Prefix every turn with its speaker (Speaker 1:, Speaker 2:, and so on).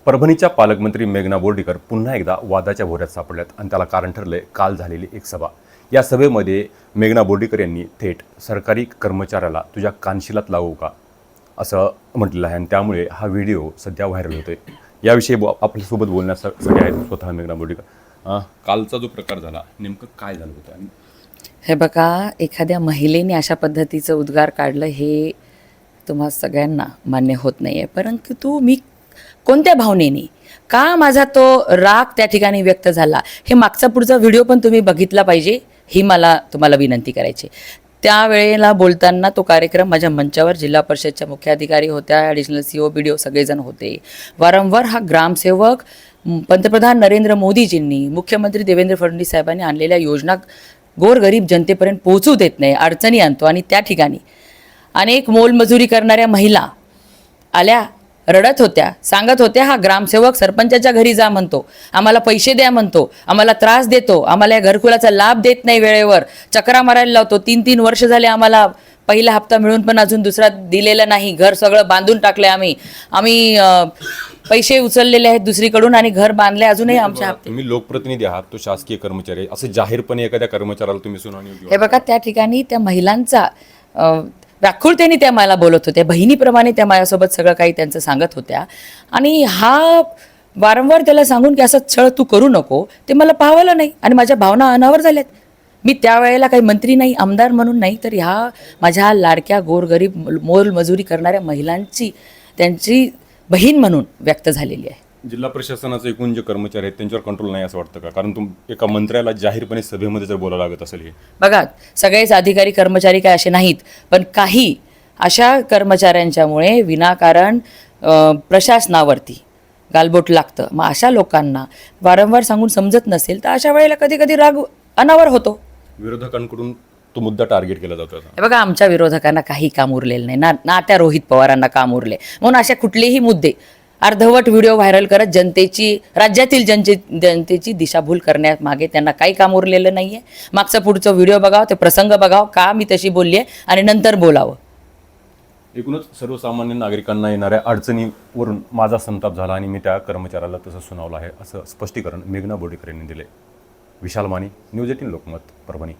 Speaker 1: परभणीच्या पालकमंत्री मेघना बोर्डीकर पुन्हा एकदा वादाच्या भोवऱ्यात सापडल्यात आणि त्याला कारण ठरले काल झालेली एक सभा। या सभेमध्ये मेघना बोर्डीकर यांनी थेट सरकारी कर्मचाऱ्याला तुझ्या कानशिलात लावू का असं म्हटलेलं आहे आणि त्यामुळे हा व्हिडिओ सध्या व्हायरल होतोय। याविषयी आपल्यासोबत बोलण्यासाठी आहेत स्वतः मेघना बोर्डीकर। कालचा जो प्रकार झाला नेमकं काय झालं होतं?
Speaker 2: हे बघा, एखाद्या महिलेने अशा पद्धतीचं उद्गार काढलं हे तुम्हा सगळ्यांना मान्य होत नाही आहे, परंतु मी कोणत्या भावनेने का माझा तो राग त्या ठिकाणी व्यक्त झाला हे मागचा पुढचा व्हिडिओ पण तुम्ही बघितला पाहिजे, ही मला तुम्हाला विनंती करायची। त्यावेळेला बोलताना तो कार्यक्रम माझ्या मंचावर जिल्हा परिषदच्या मुख्याधिकारी होत्या, ॲडिशनल CO BDO सगळेजण होते। वारंवार हा ग्रामसेवक पंतप्रधान नरेंद्र मोदीजींनी, मुख्यमंत्री देवेंद्र फडणवीस साहेबांनी आणलेल्या योजना गोरगरीब जनतेपर्यंत पोहोचू देत नाही, अडचणी आणतो आणि त्या ठिकाणी अनेक मोलमजुरी करणाऱ्या महिला आल्या, रडत होत्या, सांगत होत्या हा ग्रामसेवक सरपंचाच्या घरी जा म्हणतो, आम्हाला पैसे द्या म्हणतो, आम्हाला त्रास देतो, आम्हाला या घरकुलाचा लाभ देत नाही, वेळेवर चक्रा मारायला लावतो, 3-3 वर्ष झाले आम्हाला पहिला हप्ता मिळून पण अजून दुसरा दिलेला नाही, घर सगळं बांधून टाकले, आम्ही पैसे उचललेले आहेत दुसरीकडून आणि घर बांधले, अजूनही आमच्या हप्ते।
Speaker 1: तुम्ही लोकप्रतिनिधी आहात, तो शासकीय कर्मचारी, असं जाहीरपणे एखाद्या कर्मचाऱ्याला तुम्ही सुनावणी?
Speaker 2: हे बघा, त्या ठिकाणी त्या महिलांचा व्याकुळतेने त्या मला बोलत होत्या, बहिणीप्रमाणे त्या माझ्यासोबत सगळं काही त्यांचं सांगत होत्या आणि हा वारंवार त्याला सांगून की असं छळ तू करू नको, ते मला पाहावलं नाही आणि माझ्या भावना अनावर झाल्यात। मी त्यावेळेला काही मंत्री नाही, आमदार म्हणून नाही, तर ह्या माझ्या लाडक्या गोरगरीब मोलमजुरी करणाऱ्या महिलांची त्यांची बहीण म्हणून व्यक्त झालेली आहे।
Speaker 1: जिल्हा प्रशासनाचे एकूण जे कर्मचारी आहेत त्यांच्यावर कंट्रोल नाही असं वाटतं का? कारण एका मंत्र्याला जाहीरपणे सभेमध्ये जर बोलावं लागत असेल हे?
Speaker 2: बघा, सगळेच अधिकारी कर्मचारी काय असे नाहीत, पण काही अशा कर्मचाऱ्यांच्यामुळे विनाकारण प्रशासनावरती गालबोट लागतं। मग अशा लोकांना वारंवार सांगून समजत नसेल तर अशा वेळेला कधी कधी राग अनावर होतो।
Speaker 1: विरोधकांकडून तो मुद्दा टार्गेट केला जातो।
Speaker 2: हे बघा, आमच्या विरोधकांना काही काम उरलेलं नाही ना त्या रोहित पवारांना काम उरले, म्हणून अशा कुठलेही मुद्दे अर्धवट व्हिडिओ व्हायरल करत राज्यातील जनतेची दिशाभूल करण्यामागे त्यांना काही काम उरलेलं नाही आहे। मागचं पुढचं व्हिडिओ बघावं, ते प्रसंग बघावं, का मी तशी बोलली आहे आणि नंतर बोलावं।
Speaker 1: एकूणच सर्वसामान्य नागरिकांना येणाऱ्या अडचणीवरून माझा संताप झाला आणि मी त्या कर्मचाऱ्याला तसं सुनावलं आहे, असं स्पष्टीकरण मेघना बोर्डीकर यांनी दिले। विशाल मानी, न्यूज 18 लोकमत, परभणी।